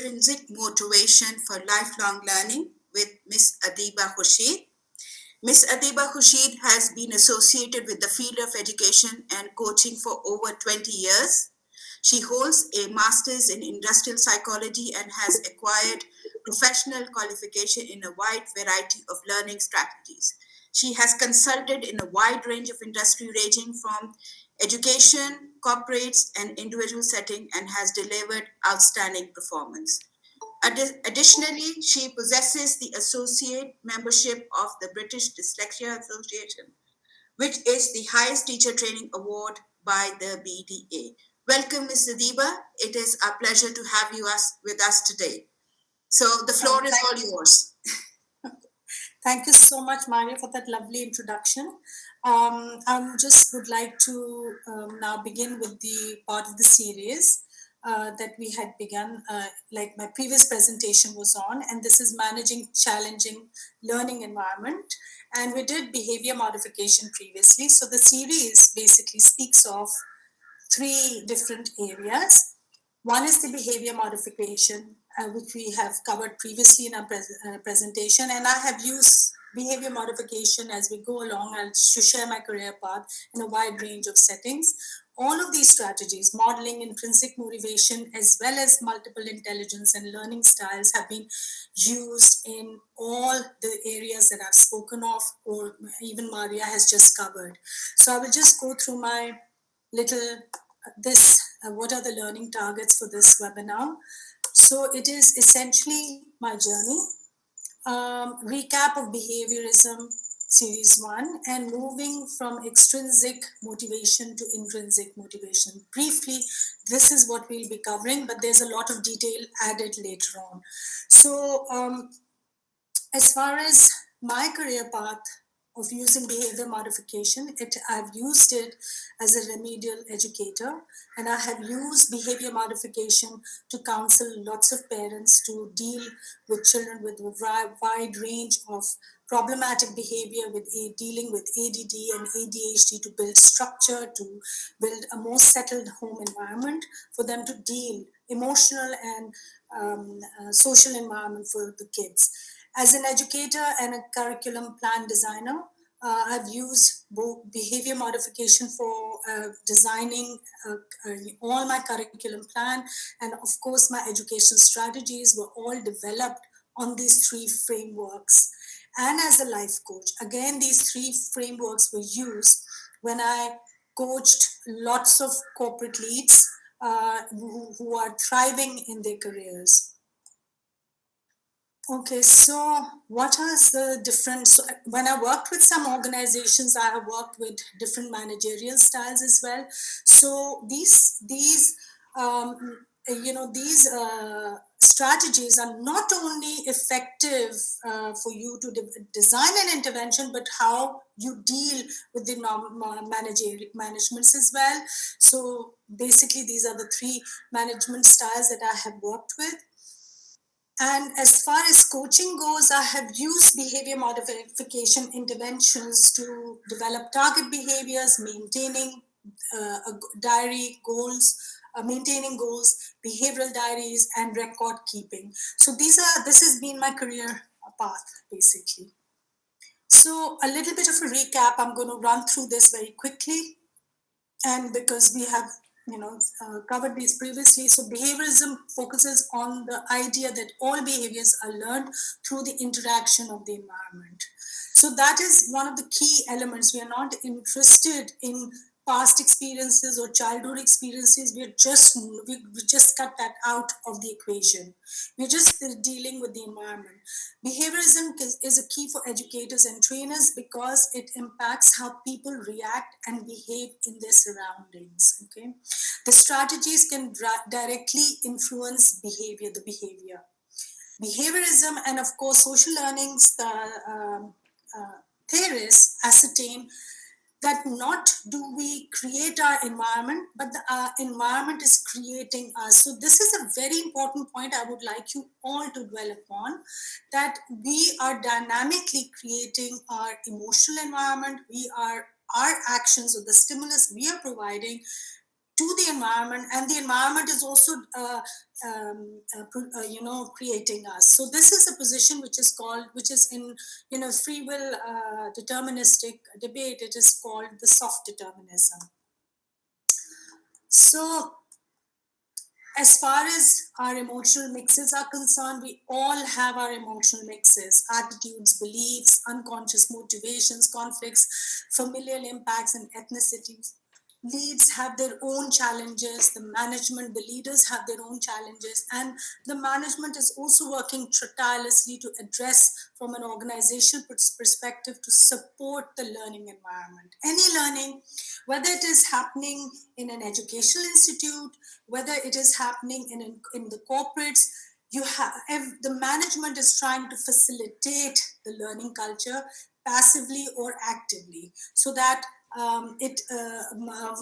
Intrinsic Motivation for Lifelong Learning with Ms. Adiba Khurshid. Ms. Adiba Khurshid has been associated with the field of education and coaching for over 20 years. She holds a master's in industrial psychology and has acquired professional qualification in a wide variety of learning strategies. She has consulted in a wide range of industry ranging from education, corporates, and individual setting and has delivered outstanding performance. Additionally, she possesses the associate membership of the British Dyslexia Association, which is the highest teacher training award by the BDA. Welcome, Ms. Adiba. It is a pleasure to have you with us today. So the floor is all yours. Thank you so much, Maria, for that lovely introduction. I just would like to now begin with the part of the series that we had begun, like my previous presentation was on, and this is managing challenging learning environment. And we did behavior modification previously. So the series basically speaks of three different areas. One is the behavior modification, which we have covered previously in our presentation, and I have used behavior modification as we go along and to share my career path in a wide range of settings. All of these strategies, modeling, intrinsic motivation, as well as multiple intelligence and learning styles, have been used in all the areas that I've spoken of, or even Maria has just covered. So I will just go through my little what are the learning targets for this webinar. So it is essentially my journey, recap of behaviorism series 1, and moving from extrinsic motivation to intrinsic motivation. Briefly, this is what we'll be covering, but there's a lot of detail added later on. So as far as my career path of using behavior modification, I've used it as a remedial educator, and I have used behavior modification to counsel lots of parents to deal with children with a wide range of problematic behavior, with dealing with ADD and ADHD, to build structure, to build a more settled home environment for them to deal emotional and social environment for the kids. As an educator and a curriculum plan designer, I've used both behavior modification for designing all my curriculum plan, and of course my education strategies were all developed on these three frameworks. And as a life coach, again, these three frameworks were used when I coached lots of corporate leads who are thriving in their careers. Okay, so what are the different, so when I worked with some organizations, I have worked with different managerial styles as well. So these strategies are not only effective for you to design an intervention, but how you deal with the managements as well. So basically, these are the three management styles that I have worked with. And as far as coaching goes, I have used behavior modification interventions to develop target behaviors, maintaining diary goals, maintaining goals, behavioral diaries, and record keeping. So this has been my career path, basically. So a little bit of a recap. I'm going to run through this very quickly, and because we have covered these previously. So behaviorism focuses on the idea that all behaviors are learned through the interaction of the environment. So that is one of the key elements. We are not interested in past experiences or childhood experiences. We just cut that out of the equation. We're just dealing with the environment. Behaviorism is a key for educators and trainers because it impacts how people react and behave in their surroundings. Okay, the strategies can directly influence the behavior. Behaviorism and of course social learnings theorists ascertain that not do we create our environment, but the environment is creating us. So this is a very important point I would like you all to dwell upon, that we are dynamically creating our emotional environment. Our actions or the stimulus we are providing to the environment, and the environment is also creating us. So this is a position which is in free will deterministic debate, it is called the soft determinism. So as far as our emotional mixes are concerned, we all have our emotional mixes: attitudes, beliefs, unconscious motivations, conflicts, familial impacts, and ethnicities. Leads have their own challenges, the leaders have their own challenges, and the management is also working tirelessly to address from an organizational perspective to support the learning environment. Any learning, whether it is happening in an educational institute, whether it is happening in the corporates, the management is trying to facilitate the learning culture passively or actively, so that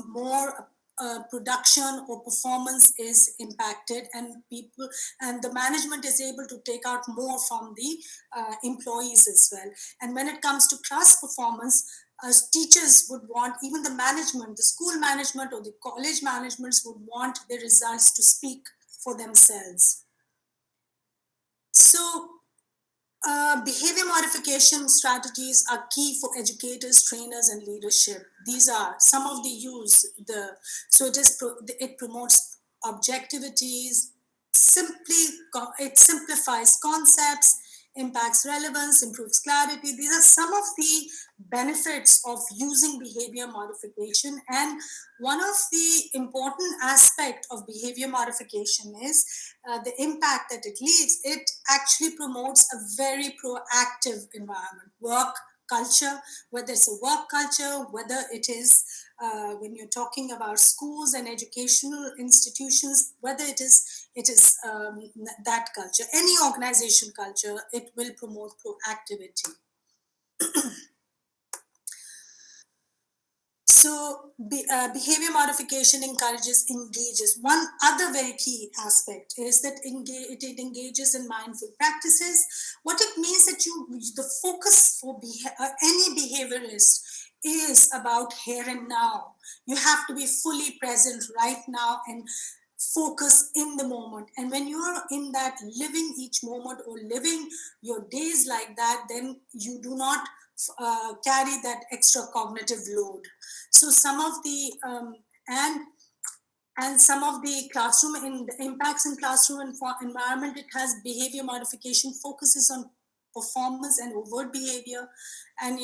more production or performance is impacted, and the management is able to take out more from the employees as well. And when it comes to class performance, teachers would want, even the management, the school management or the college managements would want the results to speak for themselves. So behavior modification strategies are key for educators, trainers, and leadership. These are some of the use. So it promotes objectivities, it simplifies concepts, impacts relevance, improves clarity. These are some of the benefits of using behavior modification. And one of the important aspect of behavior modification is the impact that it leaves. It actually promotes a very proactive environment, work culture, whether it's a work culture, whether it is when you're talking about schools and educational institutions, whether it is that culture, any organization culture, it will promote proactivity. So behavior modification engages. One other very key aspect is that it engages in mindful practices. What it means that the focus for any behaviorist is about here and now. You have to be fully present right now and focus in the moment. And when you're in that living each moment or living your days like that, then you do not carry that extra cognitive load. So some of the and some of the classroom in the impacts in classroom environment, it has behavior modification focuses on performance and overt behavior, and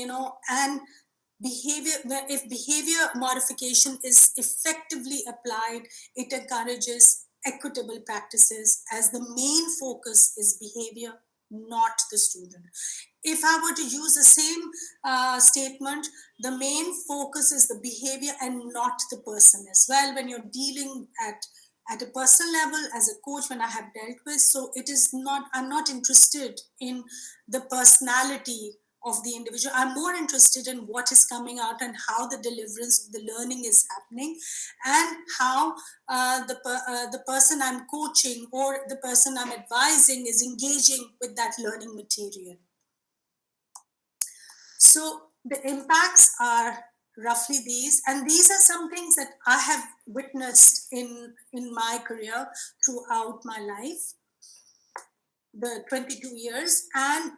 behavior, if behavior modification is effectively applied, it encourages equitable practices, as the main focus is behavior, not the student. If I were to use the same statement, the main focus is the behavior and not the person as well, when you're dealing at a personal level as a coach, when I have dealt with. So it is not, I'm not interested in the personality of the individual. I'm more interested in what is coming out and how the deliverance of the learning is happening, and how the person I'm coaching or the person I'm advising is engaging with that learning material. So the impacts are roughly these, and these are some things that I have witnessed in my career throughout my life, the 22 years. And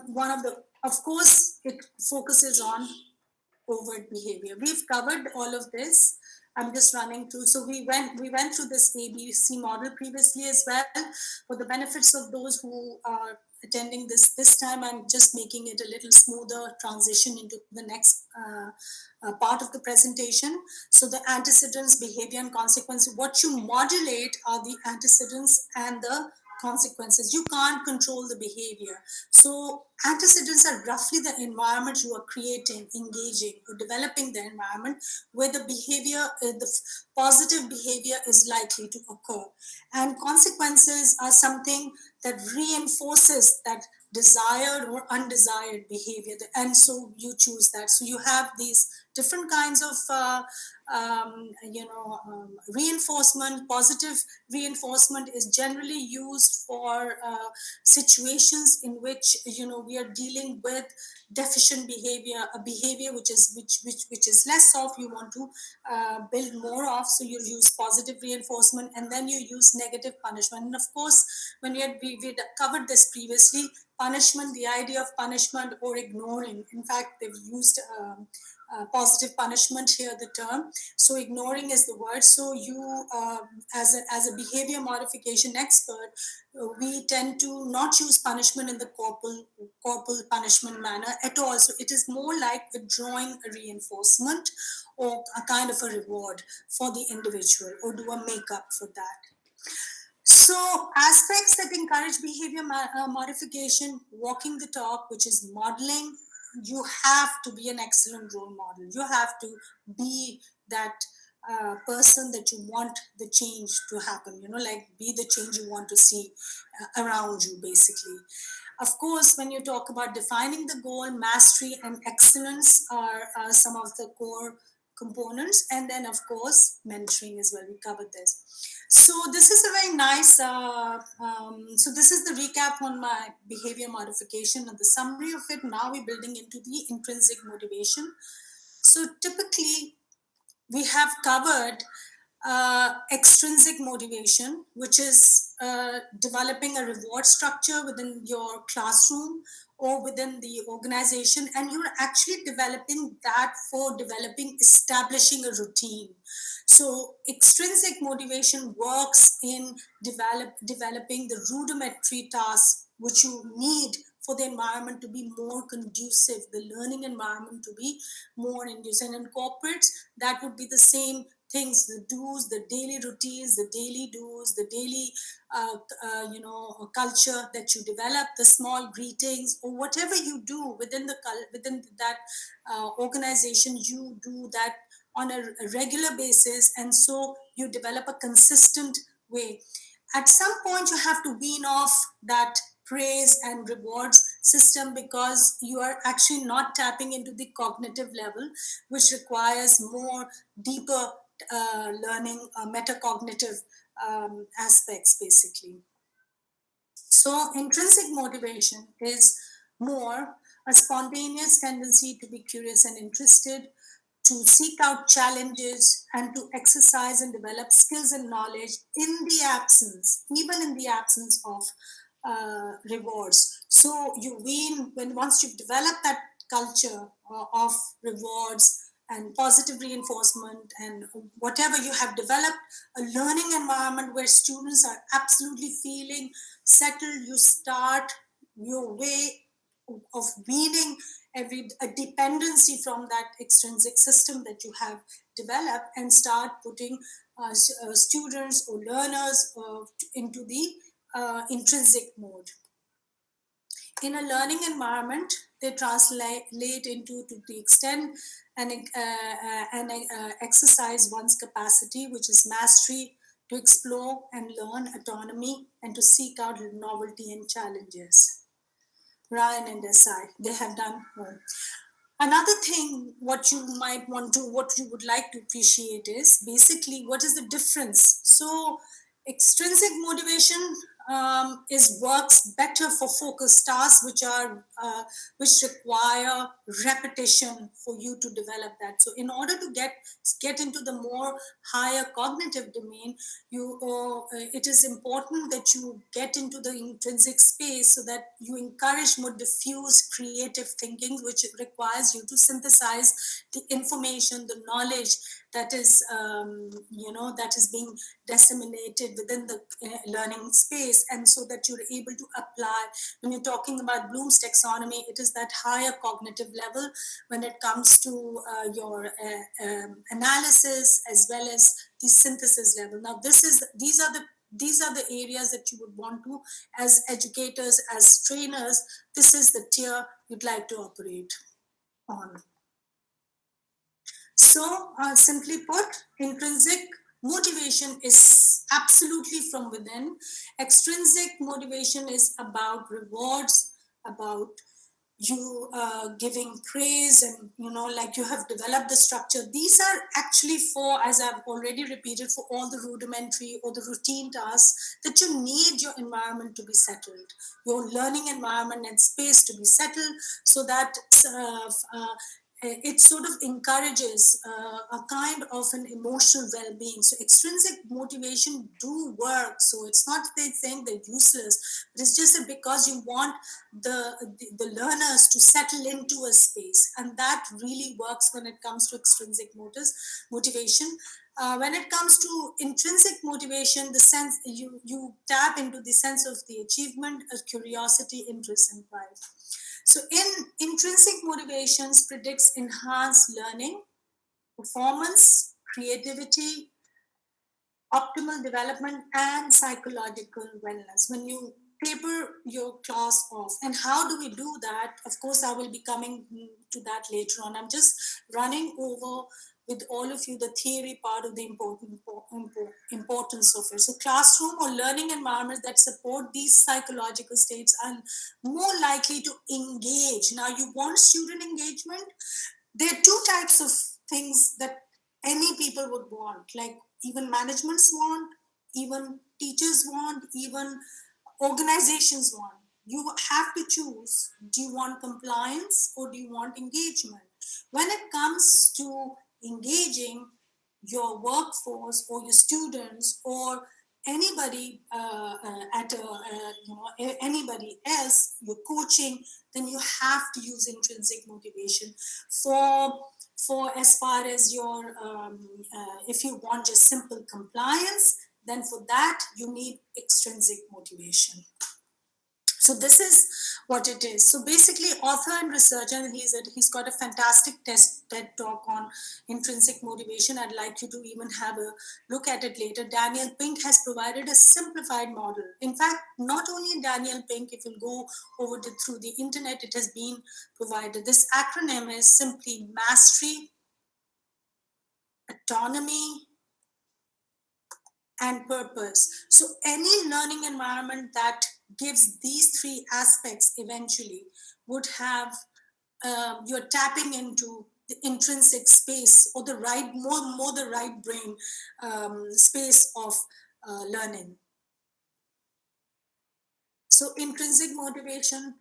one of the, of course, it focuses on overt behavior. We've covered all of this. I'm just running through. So we went through this ABC model previously as well. For the benefits of those who are attending this time, I'm just making it a little smoother transition into the next part of the presentation. So the antecedents, behavior, and consequences. What you modulate are the antecedents and the consequences. You can't control the behavior. So antecedents are roughly the environment you are creating, engaging, or developing the environment where the behavior, the positive behavior is likely to occur. And consequences are something that reinforces that desired or undesired behavior. And so you choose that. So you have these different kinds of reinforcement. Positive reinforcement is generally used for situations in which we are dealing with deficient behavior, a behavior which is less of, you want to build more of, so you use positive reinforcement, and then you use negative punishment. And of course, when we covered this previously, punishment, the idea of punishment or ignoring, in fact they've used positive punishment here, the term. So ignoring is the word. So you, as a behavior modification expert, we tend to not use punishment in the corporal punishment manner at all. So it is more like withdrawing a reinforcement or a kind of a reward for the individual, or do a makeup for that. So, aspects that encourage behavior modification: walking the talk, which is modeling. You have to be an excellent role model. You have to be that person that you want the change to happen, like be the change you want to see around you, basically. Of course, when you talk about defining the goal, mastery and excellence are some of the core components. And then, of course, mentoring as well. We covered this. So this is a very nice, so this is the recap on my behavior modification and the summary of it. Now we're building into the intrinsic motivation. So typically, we have covered extrinsic motivation, which is developing a reward structure within your classroom or within the organization, and you're actually developing that for establishing a routine. So extrinsic motivation works in developing the rudimentary tasks which you need for the environment to be more conducive, the learning environment to be more conducive. And in corporates, that would be the same things, the do's, the daily routines, the daily do's, the daily culture that you develop, the small greetings, or whatever you do within that organization, you do that on a regular basis, and so you develop a consistent way. At some point, you have to wean off that praise and rewards system, because you are actually not tapping into the cognitive level, which requires more deeper learning, metacognitive aspects, basically. So intrinsic motivation is more a spontaneous tendency to be curious and interested, to seek out challenges, and to exercise and develop skills and knowledge in the absence, even in the absence of rewards. So you wean, once you've developed that culture of rewards and positive reinforcement and whatever you have developed, a learning environment where students are absolutely feeling settled, you start your way of weaning a dependency from that extrinsic system that you have developed, and start putting students or learners into the intrinsic mode. In a learning environment, they translate into, to the extent and exercise one's capacity, which is mastery, to explore and learn, autonomy, and to seek out novelty and challenges. Ryan and SI, they have done more. Another thing, what you might want to, what you would like to appreciate is basically what is the difference. So, extrinsic motivation works better for focused tasks, which require repetition for you to develop that. So, in order to get into the more higher cognitive domain, it is important that you get into the intrinsic space, so that you encourage more diffuse creative thinking, which requires you to synthesize the information, the knowledge that is that is being disseminated within the learning space, and so that you're able to apply. When you're talking about Bloom's taxonomy, it is that higher cognitive level when it comes to your analysis as well as the synthesis level. Now, these are the areas that you would want to, as educators, as trainers, this is the tier you'd like to operate on. So, simply put, intrinsic motivation is absolutely from within. Extrinsic motivation is about rewards, about you giving praise, and like you have developed the structure. These are actually for, as I've already repeated, for all the rudimentary or the routine tasks that you need your environment to be settled, your learning environment and space to be settled, so that it sort of encourages a kind of an emotional well-being. So extrinsic motivation do work. So it's not they saying they're useless, but it's just that because you want the learners to settle into a space, and that really works when it comes to extrinsic motivation. When it comes to intrinsic motivation, the sense you tap into the sense of the achievement, curiosity, interest, and pride. So, in intrinsic motivations predicts enhanced learning, performance, creativity, optimal development, and psychological wellness. When you paper your class off, and how do we do that? Of course, I will be coming to that later on. I'm just running over with all of you the theory part of the importance of it. So, classroom or learning environments that support these psychological states are more likely to engage. Now, you want student engagement. There are two types of things that any people would want, like even managements want, even teachers want, even organizations want. You have to choose, do you want compliance or do you want engagement? When it comes to engaging your workforce or your students or anybody at a, anybody else you're coaching, then you have to use intrinsic motivation for as far as your if you want just simple compliance, then for that you need extrinsic motivation. So this is what it is. So basically, author and researcher, and he's got a fantastic TED talk on intrinsic motivation. I'd like you to even have a look at it later. Daniel Pink has provided a simplified model. In fact, not only Daniel Pink, if you go over through the internet, it has been provided. This acronym is simply mastery, autonomy, and purpose. So, any learning environment that gives these three aspects eventually would have you're tapping into the intrinsic space or the right, more the right brain space of learning. So intrinsic motivation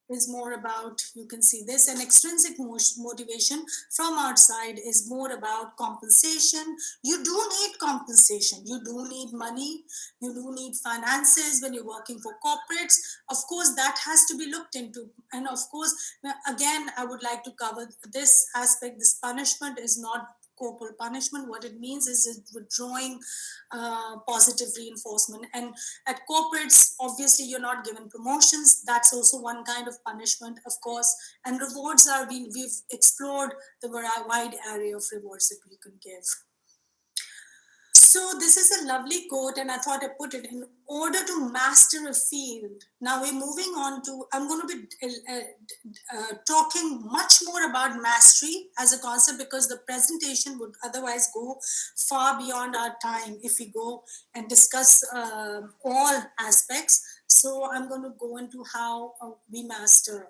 is more about, you can see this, and extrinsic motivation from outside is more about compensation. You do need compensation. You do need money. You do need finances when you're working for corporates. Of course, that has to be looked into. And of course, again, I would like to cover this aspect. This punishment is not corporal punishment. What it means is withdrawing positive reinforcement. And at corporates, obviously, you're not given promotions. That's also one kind of punishment, of course. And rewards are we've explored the wide array of rewards that we can give. So this is a lovely quote, and I thought I put it in order to master a field. Now we're moving on to, I'm going to be talking much more about mastery as a concept because the presentation would otherwise go far beyond our time if we go and discuss all aspects. So I'm going to go into how we master.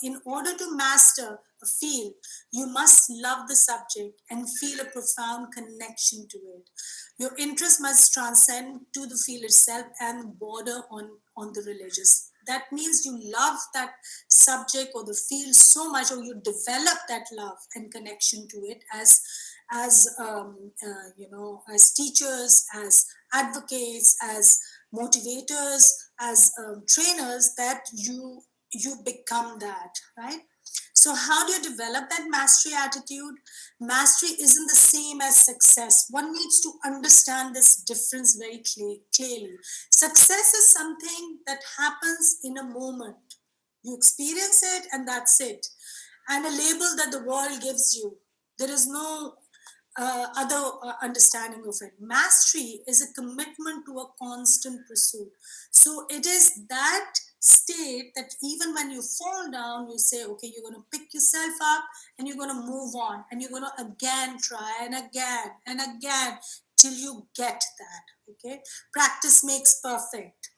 In order to master a field, you must love the subject and feel a profound connection to it. Your interest must transcend to the field itself and border on the religious. That means you love that subject or the field so much, or you develop that love and connection to it as teachers, as advocates, as motivators, as trainers, that you become that, right? So how do you develop that mastery attitude? Mastery isn't the same as success. One needs to understand this difference very clearly. Success is something that happens in a moment. You experience it and that's it. And a label that the world gives you. There is no other understanding of it. Mastery is a commitment to a constant pursuit. So it is that state that even when you fall down, you say, okay, you're going to pick yourself up and you're going to move on and you're going to again try and again and again till you get that. Okay, practice makes perfect.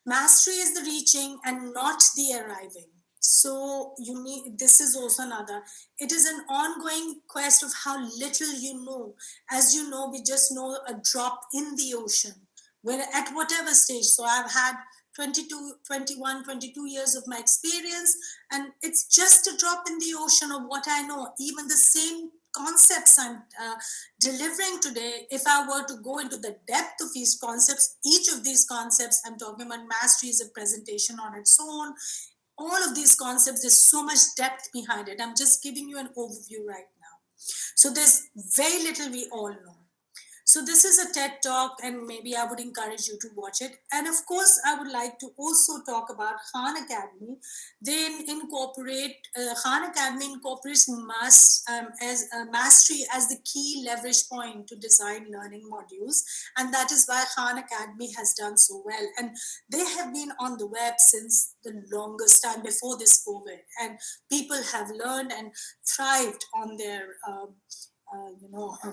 Mastery is the reaching and not the arriving. So you need, this is also another, it is an ongoing quest of how little you know. As you know, we just know a drop in the ocean, where at whatever stage. So I've had 22, 21, 22 years of my experience, and it's just a drop in the ocean of what I know. Even the same concepts I'm delivering today, if I were to go into the depth of these concepts, each of these concepts, I'm talking about mastery is a presentation on its own. All of these concepts, there's so much depth behind it. I'm just giving you an overview right now. So there's very little we all know. So this is a TED talk, and maybe I would encourage you to watch it. And of course, I would like to also talk about Khan Academy. They incorporate Khan Academy incorporates as mastery as the key leverage point to design learning modules, and that is why Khan Academy has done so well. And they have been on the web since the longest time before this COVID, and people have learned and thrived on their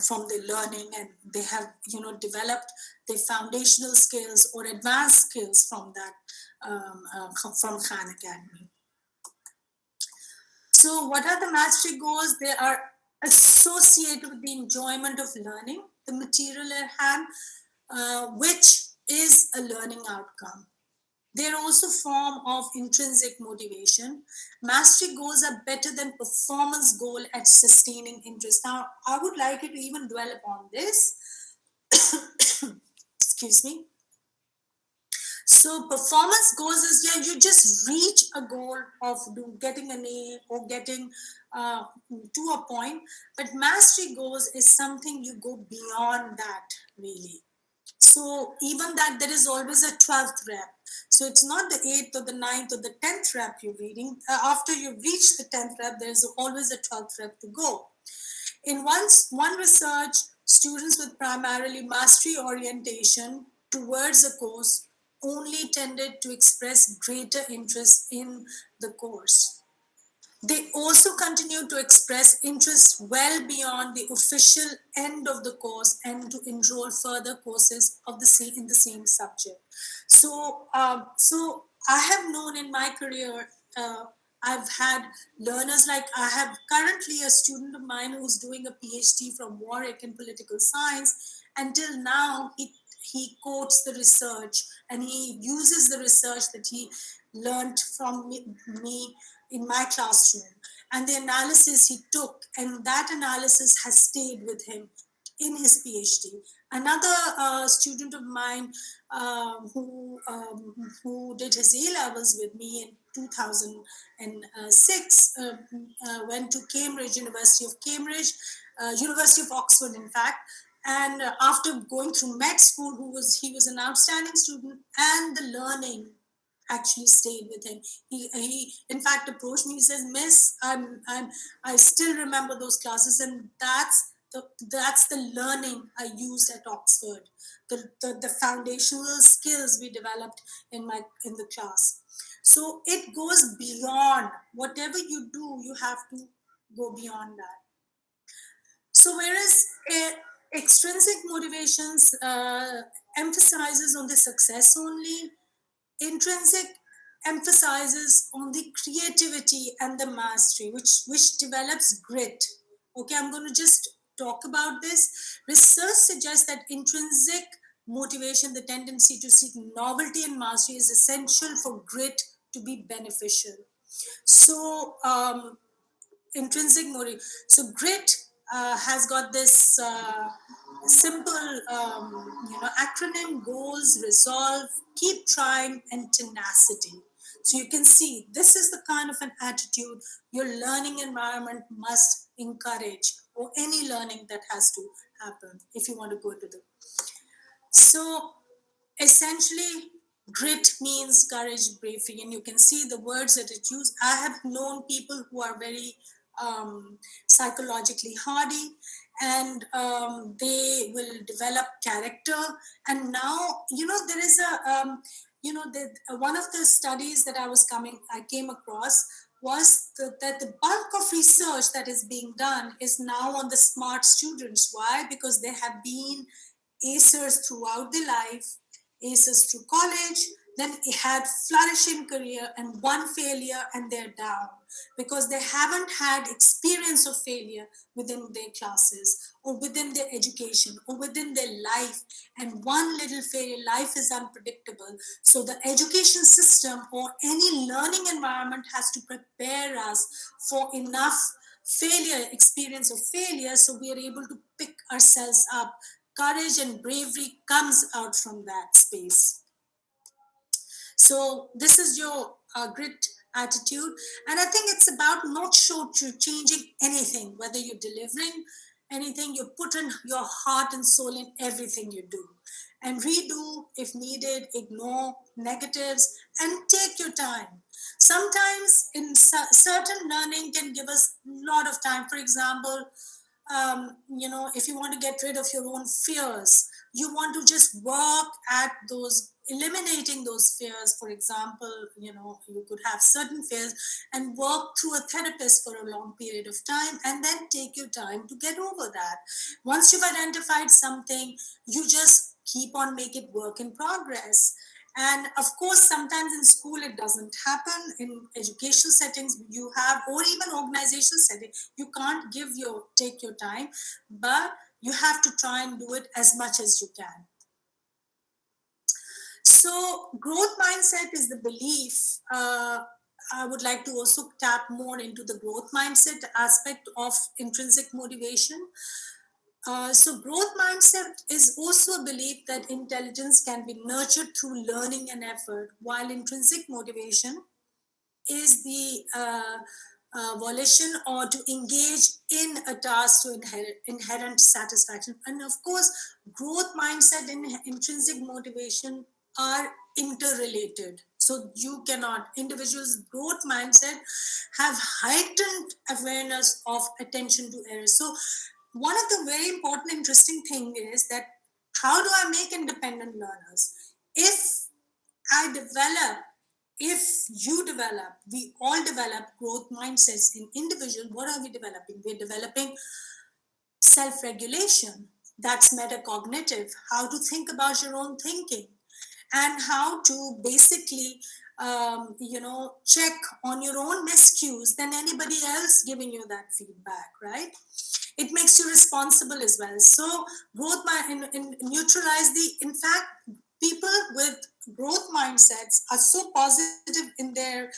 from the learning, and they have developed their foundational skills or advanced skills from that from Khan Academy. So what are the mastery goals? They are associated with the enjoyment of learning the material at hand, which is a learning outcome. They're also form of intrinsic motivation. Mastery goals are better than performance goal at sustaining interest. Now, I would like you to even dwell upon this. Excuse me. So performance goals is, yeah, you just reach a goal of getting an A or getting to a point. But mastery goals is something you go beyond that, really. So even that, there is always a 12th rep. So it's not the 8th or the ninth or the 10th rep you're reading. After you reach the 10th rep, there's always a 12th rep to go. In one research, students with primarily mastery orientation towards a course only tended to express greater interest in the course. They also continue to express interest well beyond the official end of the course and to enroll further courses of the same in the same subject. So I have known in my career, I've had learners, like I have currently a student of mine who's doing a PhD from Warwick in political science. Until now, he quotes the research and he uses the research that he learned from me in my classroom, and the analysis he took, and that analysis has stayed with him in his PhD. Another student of mine who did his A levels with me in 2006 went to Cambridge, University of Oxford, in fact. And after going through med school, he was an outstanding student, and the learning actually stayed with him. He in fact approached me. He says, "Miss, I still remember those classes, and that's the learning I used at Oxford, the foundational skills we developed in the class." So it goes beyond whatever you do. You have to go beyond that. So whereas extrinsic motivations emphasizes on the success only, intrinsic emphasizes on the creativity and the mastery, which develops grit. Okay, I'm going to just talk about this. Research suggests that intrinsic motivation, the tendency to seek novelty and mastery, is essential for grit to be beneficial. So intrinsic motive. So grit has got this simple, acronym: goals, resolve, keep trying, and tenacity. So you can see this is the kind of an attitude your learning environment must encourage, or any learning that has to happen if you want to go to the. So essentially, grit means courage, bravery, and you can see the words that it used. I have known people who are very psychologically hardy, and they will develop character. And now, there is one of the studies that I came across was that the bulk of research that is being done is now on the smart students. Why? Because they have been acers throughout their life, aces through college. then had flourishing career and one failure and they're down because they haven't had experience of failure within their classes or within their education or within their life. And one little failure, life is unpredictable, so the education system or any learning environment has to prepare us for enough failure, experience of failure, so we are able to pick ourselves up. Courage and bravery comes out from that space. So this is your grit attitude, and I think it's about not short to changing anything, whether you're delivering anything, you put in your heart and soul in everything you do, and redo if needed, ignore negatives, and take your time. Sometimes in certain learning can give us a lot of time. For example, if you want to get rid of your own fears, you want to just work at those, eliminating those fears. For example, you could have certain fears and work through a therapist for a long period of time, and then take your time to get over that. Once you've identified something, you just keep on make it work in progress. And of course, sometimes in school it doesn't happen. In educational settings you have, or even organizational setting, you can't take your time, but you have to try and do it as much as you can. So growth mindset is the belief. I would like to also tap more into the growth mindset aspect of intrinsic motivation. So, growth mindset is also a belief that intelligence can be nurtured through learning and effort, while intrinsic motivation is the volition or to engage in a task to inherent satisfaction. And of course, growth mindset and intrinsic motivation are interrelated. So you cannot, individuals' growth mindset have heightened awareness of attention to errors. So one of the very important, interesting thing is that how do I make independent learners? If I develop, if you develop, we all develop growth mindsets in individual. What are we developing? We're developing self-regulation. That's metacognitive. How to think about your own thinking, and how to basically check on your own miscues than anybody else giving you that feedback, right? It makes you responsible as well. So growth neutralize the, in fact, people with growth mindsets are so positive in their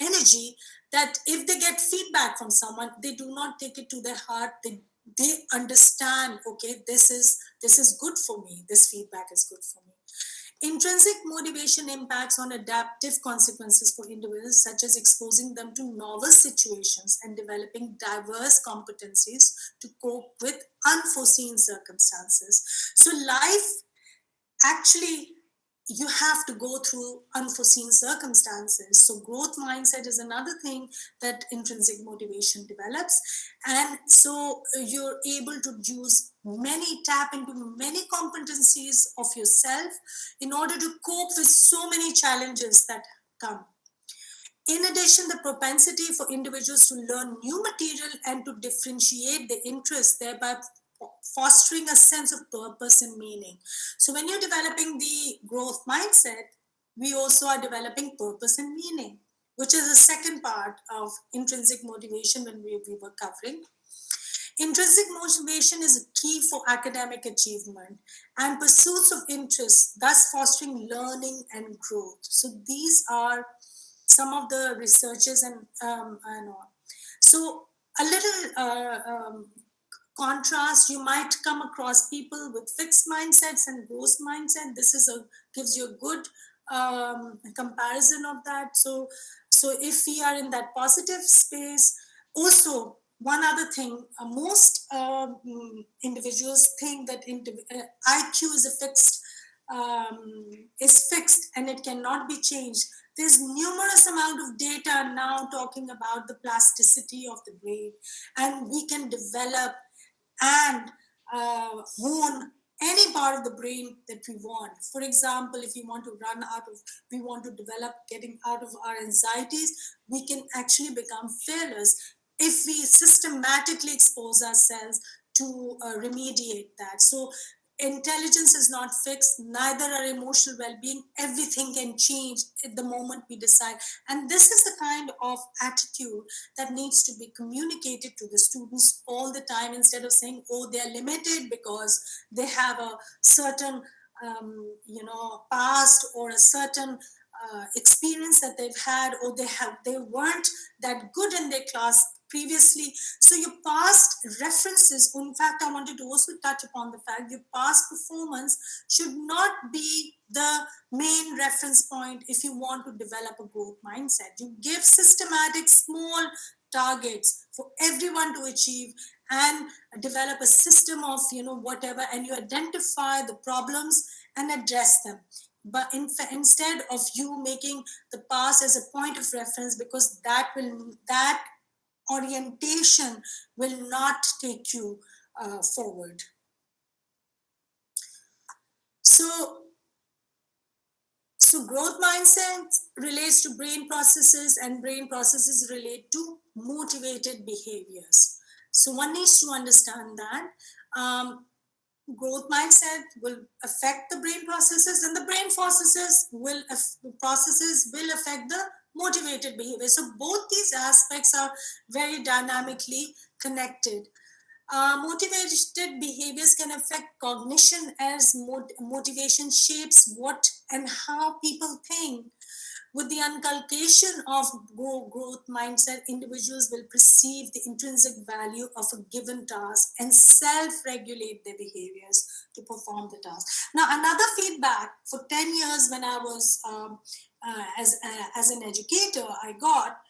energy that if they get feedback from someone, they do not take it to their heart. They understand, okay, this is good for me, this feedback is good for me. Intrinsic motivation impacts on adaptive consequences for individuals, such as exposing them to novel situations and developing diverse competencies to cope with unforeseen circumstances. So, life actually, you have to go through unforeseen circumstances. So growth mindset is another thing that intrinsic motivation develops. And so you're able to tap into many competencies of yourself in order to cope with so many challenges that come. In addition, the propensity for individuals to learn new material and to differentiate their interests, thereby fostering a sense of purpose and meaning. So, when you're developing the growth mindset, we also are developing purpose and meaning, which is the second part of intrinsic motivation when we were covering. Intrinsic motivation is key for academic achievement and pursuits of interest, thus fostering learning and growth. So, these are some of the researchers and all. So a little contrast, you might come across people with fixed mindsets and growth mindset. This gives you a good comparison of that. So if we are in that positive space, also one other thing, most individuals think that IQ is fixed and it cannot be changed. There's numerous amount of data now talking about the plasticity of the brain, and we can develop and hone any part of the brain that we want. For example, if we want to develop getting out of our anxieties, we can actually become fearless if we systematically expose ourselves to remediate that. So intelligence is not fixed, neither are emotional well-being. Everything can change at the moment we decide. And this is the kind of attitude that needs to be communicated to the students all the time, instead of saying, oh, they're limited because they have a certain past, or a certain experience that they've had, or they weren't that good in their class previously. So your past references, in fact, I wanted to also touch upon the fact your past performance should not be the main reference point if you want to develop a growth mindset. You give systematic small targets for everyone to achieve, and develop a system of whatever, and you identify the problems and address them. But instead of you making the past as a point of reference, because that orientation will not take you forward. So, growth mindset relates to brain processes, and brain processes relate to motivated behaviors. So one needs to understand that growth mindset will affect the brain processes, and the brain processes will affect the motivated behavior. So both these aspects are very dynamically connected. Motivated behaviors can affect cognition, as motivation shapes what and how people think. With the inculcation of growth mindset, individuals will perceive the intrinsic value of a given task and self-regulate their behaviors to perform the task. Now, another feedback for 10 years when I was as an educator, I got,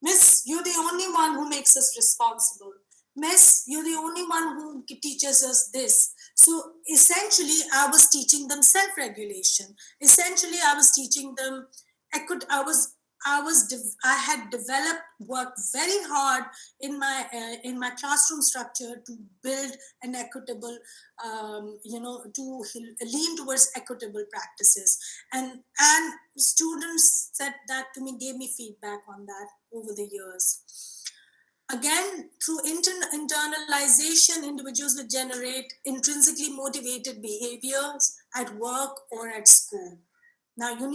Miss, you're the only one who makes us responsible. Miss, you're the only one who teaches us this. So essentially, I was teaching them self-regulation. Essentially, I was teaching them. I had developed, worked very hard in my classroom structure to build an equitable, to lean towards equitable practices, and students said that to me, gave me feedback on that over the years. Again, through internalization, individuals will generate intrinsically motivated behaviors at work or at school. Now, we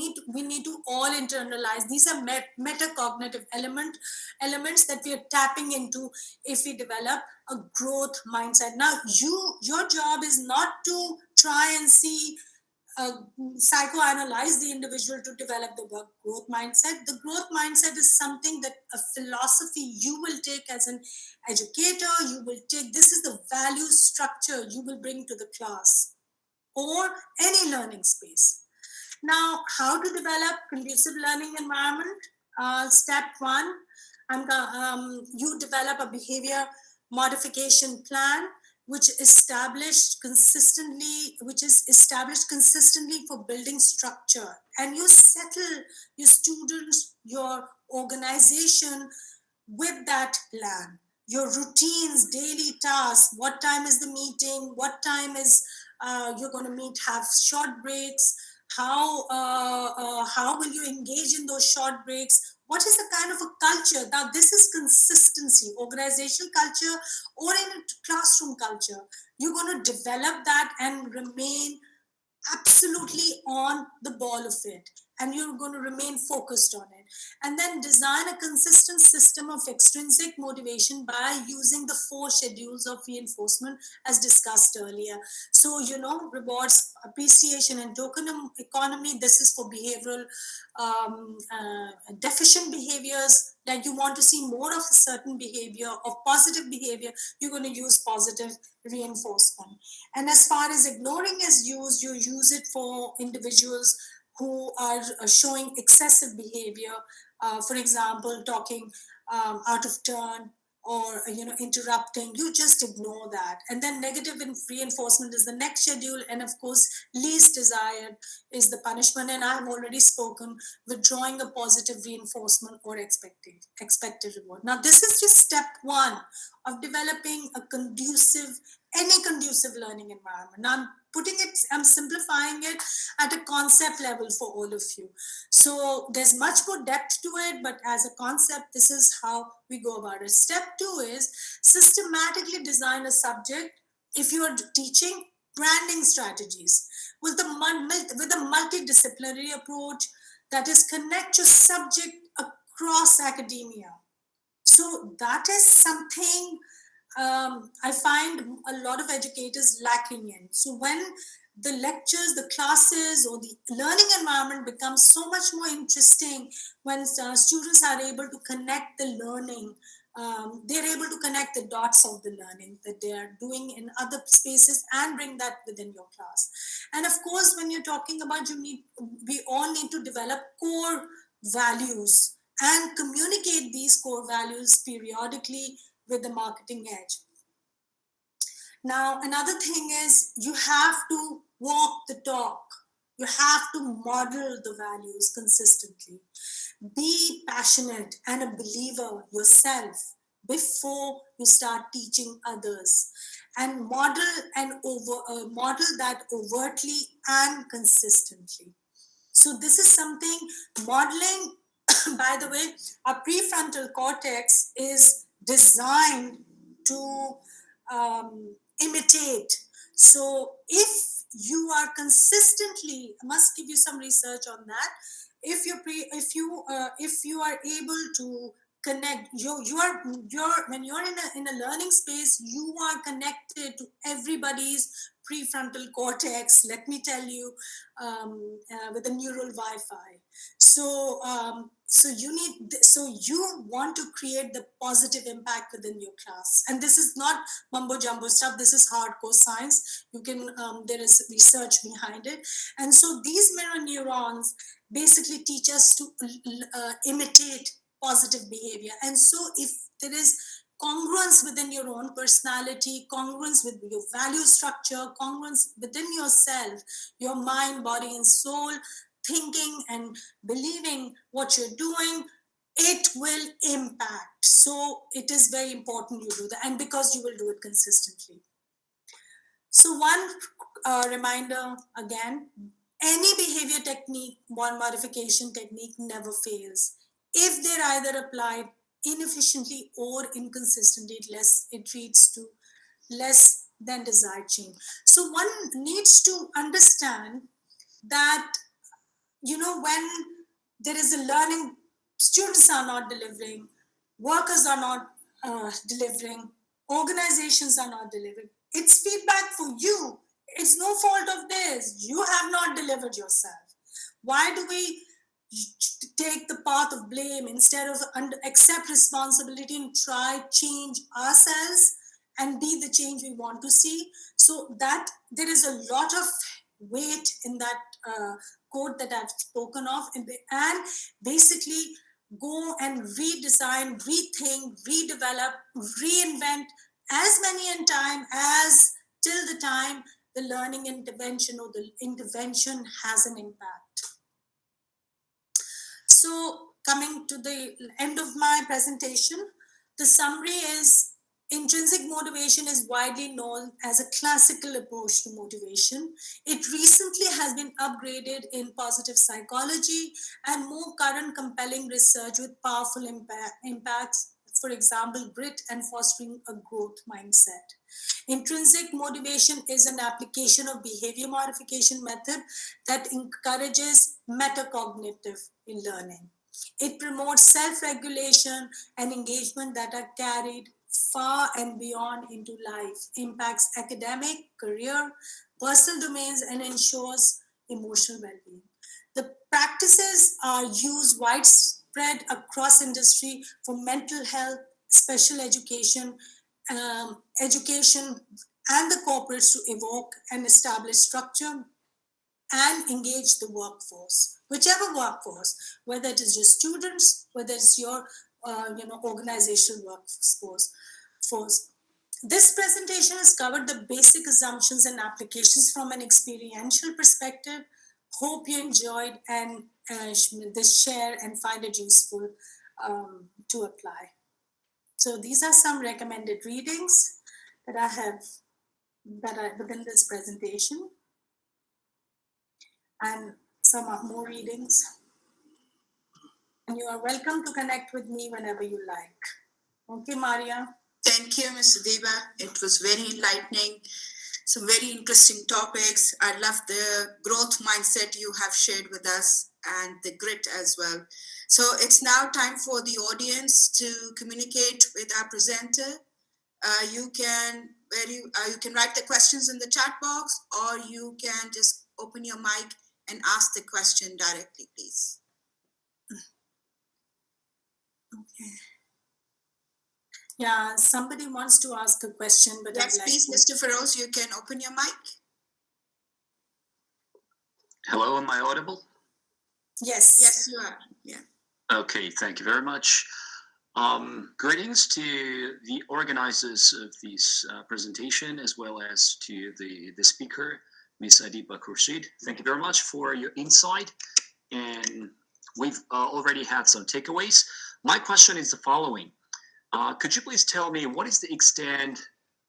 need to all internalize. These are metacognitive elements that we are tapping into if we develop a growth mindset. Now, your job is not to try and see psychoanalyze the individual to develop the growth mindset. The growth mindset is something that a philosophy you will take as an educator. You will take, this is the value structure you will bring to the class or any learning space. Now, how to develop conducive learning environment? Step one, you develop a behavior modification plan, which is established consistently for building structure, and you settle your students, your organization with that plan. Your routines, daily tasks, what time is the meeting, what time is you're going to meet, have short breaks, how will you engage in those short breaks, what is the kind of a culture. Now this is consistency, organizational culture or in classroom culture. You're going to develop that and remain absolutely on the ball of it, and you're going to remain focused on it. And then design a consistent system of extrinsic motivation by using the 4 schedules of reinforcement as discussed earlier. So rewards, appreciation, and token economy. This is for behavioral deficient behaviors, like you want to see more of a certain behavior, of positive behavior, you're going to use positive reinforcement. And as far as ignoring is used, you use it for individuals who are showing excessive behavior, for example, talking out of turn, or interrupting. You just ignore that. And then negative reinforcement is the next schedule, and of course least desired is the punishment. And I have already spoken, withdrawing a positive reinforcement or expected reward. Now this is just step one of developing any conducive learning environment. Now I'm simplifying it at a concept level for all of you. So there's much more depth to it, but as a concept, this is how we go about it. Step 2 is systematically design a subject. If you are teaching, branding strategies, with a multidisciplinary approach that is connect your subject across academia. So that is something I find a lot of educators lacking in. So when the lectures, the classes, or the learning environment becomes so much more interesting, when students are able to connect the learning, they're able to connect the dots of the learning that they are doing in other spaces and bring that within your class. And of course, when you're talking about we all need to develop core values and communicate these core values periodically with the marketing edge. Now, another thing is you have to walk the talk. You have to model the values consistently. Be passionate and a believer yourself before you start teaching others, and model that overtly and consistently. So this is something modeling. By the way, our prefrontal cortex is designed to imitate. So if you are consistently, I must give you some research on that. If you are able to connect, you're when you're in a learning space, you are connected to everybody's prefrontal cortex. Let me tell you, with the neural Wi-Fi. So you want to create the positive impact within your class, and this is not mumbo jumbo stuff. This is hardcore science. You can there is research behind it, and so these mirror neurons basically teach us to imitate positive behavior. And so if there is congruence within your own personality, congruence with your value structure, congruence within yourself, your mind, body, and soul, thinking and believing what you're doing, it will impact. So it is very important you do that, and because you will do it consistently. So one reminder again, any behavior technique, one modification technique never fails. If they're either applied inefficiently or inconsistently, it leads to less than desired change. So one needs to understand that, when there is a learning, students are not delivering, workers are not delivering, organizations are not delivering, it's feedback for you. It's no fault of theirs. You have not delivered yourself. Why do we take the path of blame instead of accept responsibility and try change ourselves and be the change we want to see? So that there is a lot of weight in that quote that I've spoken of, and basically go and redesign, rethink, redevelop, reinvent as many in time as till the time the learning intervention or the intervention has an impact. So coming to the end of my presentation, the summary is intrinsic motivation is widely known as a classical approach to motivation. It recently has been upgraded in positive psychology and more current compelling research with powerful impacts, for example, grit and fostering a growth mindset. Intrinsic motivation is an application of behavior modification method that encourages metacognitive in learning. It promotes self-regulation and engagement that are carried far and beyond into life, impacts academic, career, personal domains, and ensures emotional well-being. The practices are used widespread across industry for mental health, special education, and the corporates to evoke and establish structure and engage the workforce, whichever workforce, whether it is your students, whether it's your organizational workforce. This presentation has covered the basic assumptions and applications from an experiential perspective. Hope you enjoyed and this share and find it useful to apply. So these are some recommended readings that I have within this presentation, and some more readings. And you are welcome to connect with me whenever you like. Okay, Maria. Thank you, Ms. Deva. It was very enlightening. Some very interesting topics. I love the growth mindset you have shared with us and the grit as well. So it's now time for the audience to communicate with our presenter. You can write the questions in the chat box, or you can just open your mic and ask the question directly, please. Okay. Yeah, somebody wants to ask a question, but yes, please, Mr. Feroz, you can open your mic. Hello, am I audible? Yes. Yes, you are. Yeah. Okay, thank you very much. Greetings to the organizers of this presentation, as well as to the speaker, Ms. Adiba Khurshid. Thank you very much for your insight, and we've already had some takeaways. My question is the following. Could you please tell me what is the extent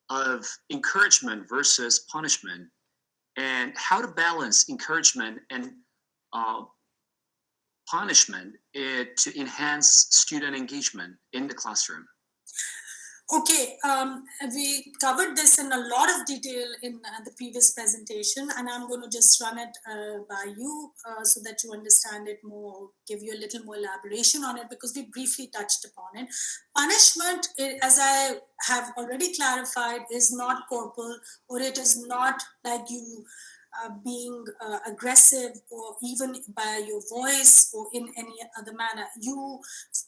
of encouragement versus punishment, and how to balance encouragement and punishment to enhance student engagement in the classroom? Okay, we covered this in a lot of detail in the previous presentation, and I'm going to just run it by you so that you understand it more, give you a little more elaboration on it, because we briefly touched upon it. Punishment, as I have already clarified, is not corporal, or it is not like you being aggressive, or even by your voice or in any other manner.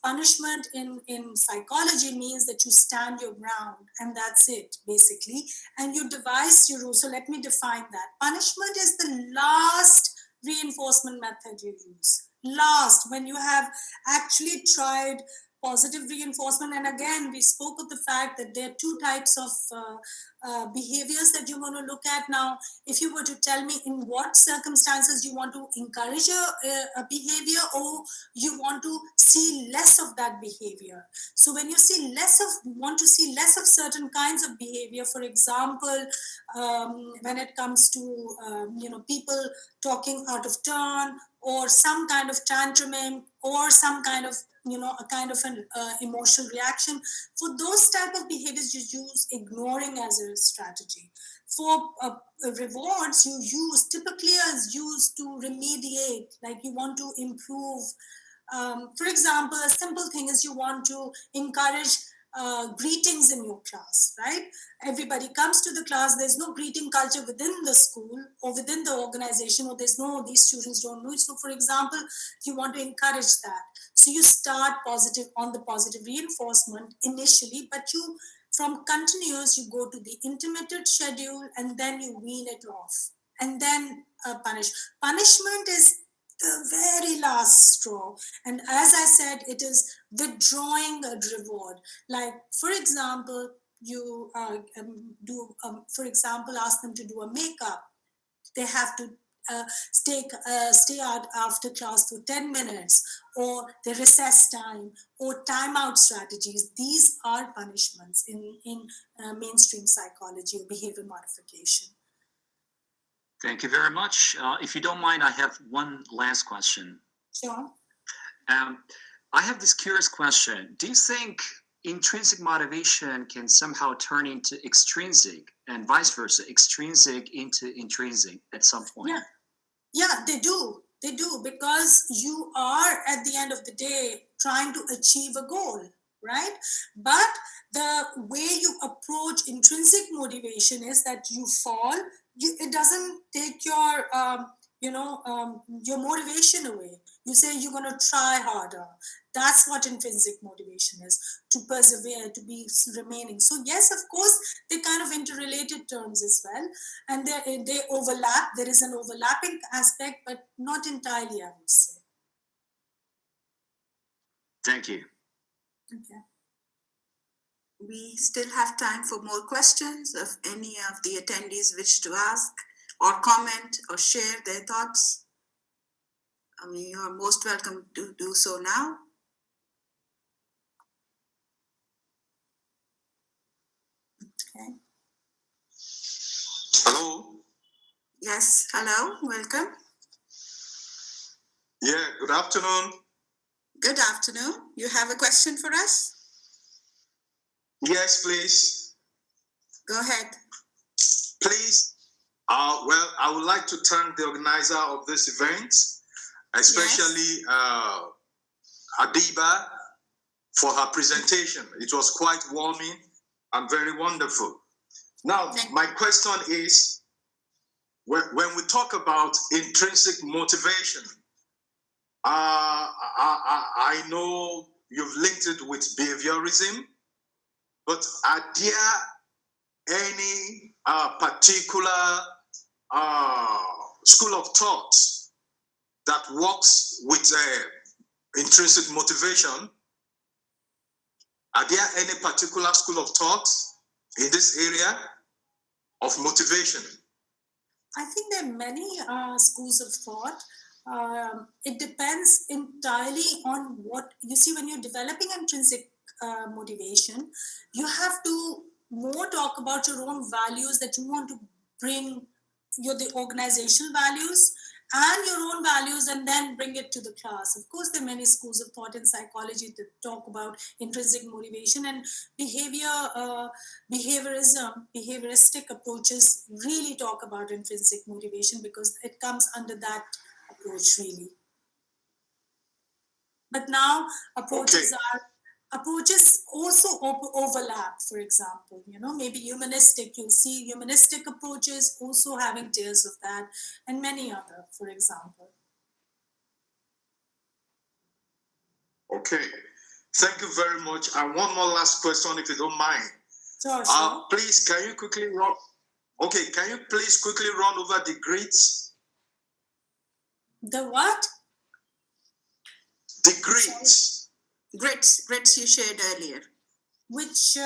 Punishment in psychology means that you stand your ground, and that's it basically, and you devise your rules. So let me define that. Punishment is the last reinforcement method you use, last, when you have actually tried positive reinforcement. And again, we spoke of the fact that there are two types of behaviors that you want to look at. Now, if you were to tell me in what circumstances you want to encourage a behavior, or you want to see less of that behavior. So when you want to see less of certain kinds of behavior, for example, when it comes to people talking out of turn, or some kind of tantruming, or some kind of a kind of an emotional reaction, for those type of behaviors you use ignoring as a strategy. For rewards, typically is used to remediate, like you want to improve. For example, a simple thing is you want to encourage greetings in your class, right? Everybody comes to the class, there's no greeting culture within the school or within the organization, or these students don't know it. So for example, you want to encourage that. So you start on the positive reinforcement initially, but from continuous, you go to the intermittent schedule, and then you wean it off, and then punish. Punishment is the very last straw, and as I said, it is withdrawing a reward. Like, for example, you for example, ask them to do a makeup. They have to stay out after class for 10 minutes, or the recess time, or timeout strategies. These are punishments in mainstream psychology or behavior modification. Thank you very much. If you don't mind, I have one last question. Sure. I have this curious question. Do you think intrinsic motivation can somehow turn into extrinsic, and vice versa, extrinsic into intrinsic at some point? Yeah, they do, because you are, at the end of the day, trying to achieve a goal, right? But the way you approach intrinsic motivation is that you fall, it doesn't take your your motivation away. You say you're going to try harder. That's what intrinsic motivation is, to persevere, to be remaining. So yes, of course, they're kind of interrelated terms as well, and they overlap. There is an overlapping aspect, but not entirely, I would say. Thank you. Okay. We still have time for more questions if any of the attendees wish to ask or comment or share their thoughts. You are most welcome to do so now. Okay. Hello. Yes, hello, welcome. Yeah, good afternoon. Good afternoon. You have a question for us? Yes, please. Go ahead. Please, well, I would like to thank the organizer of this event, especially Adiba, for her presentation. It was quite warming and very wonderful. Now, my question is, when we talk about intrinsic motivation, I know you've linked it with behaviorism, but are there any particular school of thought that works with intrinsic motivation? Are there any particular school of thought in this area of motivation? I think there are many schools of thought. It depends entirely on what you see when you're developing intrinsic motivation. You have to more talk about your own values that you want to bring, the organizational values and your own values, and then bring it to the class. Of course, there are many schools of thought in psychology that talk about intrinsic motivation, and behavioristic approaches really talk about intrinsic motivation because it comes under that approach really. But now approaches also overlap. For example, maybe humanistic, you'll see humanistic approaches also having tiers of that, and many other, for example. Okay, thank you very much. And one more last question, if you don't mind. Sure. Please, can you quickly run over the grids? The what? The grids. Grids you shared earlier. Which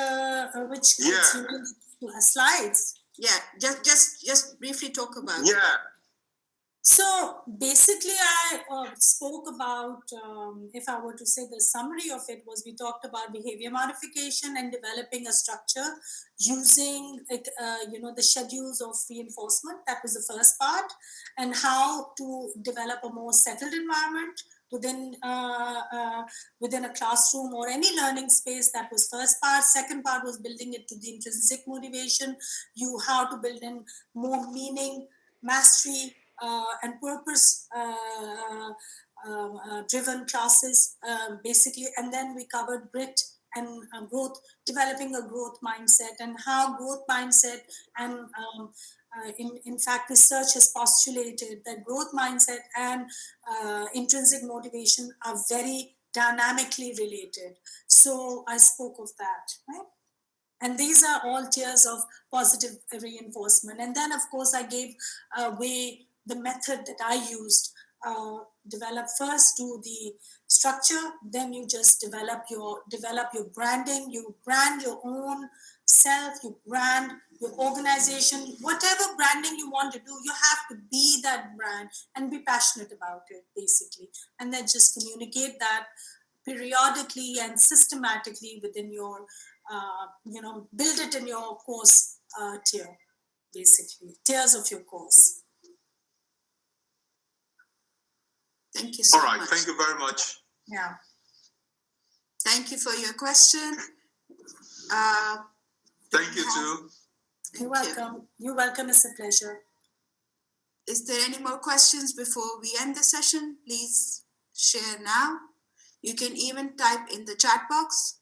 slides? Yeah, just briefly talk about it. Yeah. So basically, I spoke about, if I were to say the summary of it was, we talked about behavior modification and developing a structure using, the schedules of reinforcement. That was the first part, and how to develop a more settled environment within a classroom or any learning space. That was first part. Second part was building it to the intrinsic motivation. How to build in more meaning, mastery, and purpose driven classes, basically. And then we covered grit and growth, developing a growth mindset, and how growth mindset and in fact, research has postulated that growth mindset and intrinsic motivation are very dynamically related. So I spoke of that, right? And these are all tiers of positive reinforcement. And then, of course, I gave away the method that I used. Develop first, do the structure, then you just develop your branding. You brand your own self, you brand your organization. Whatever branding you want to do, you have to be that brand and be passionate about it, basically. And then just communicate that periodically and systematically within your build it in your course tier, basically tiers of your course. Thank you so much. All right, thank you very much. Yeah. Thank you for your question. Thank you too. You're welcome. You're welcome. It's a pleasure. Is there any more questions before we end the session? Please share now. You can even type in the chat box.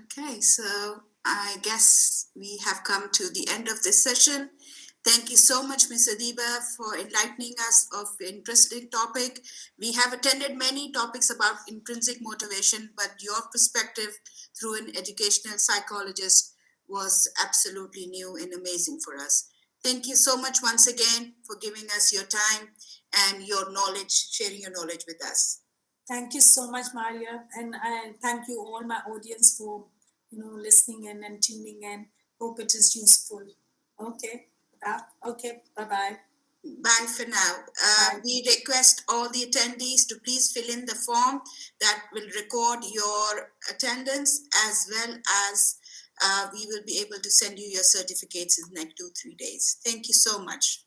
Okay, so I guess we have come to the end of this session. Thank you so much, Ms. Adiba, for enlightening us of the interesting topic. We have attended many topics about intrinsic motivation, but your perspective through an educational psychologist was absolutely new and amazing for us. Thank you so much once again for giving us your time and your knowledge, sharing your knowledge with us. Thank you so much, Maria, and I thank you all my audience for listening in and tuning in. Hope it is useful. Okay. Okay. Bye-bye. Bye for now. We request all the attendees to please fill in the form that will record your attendance, as well as we will be able to send you your certificates in the next 2-3 days. Thank you so much.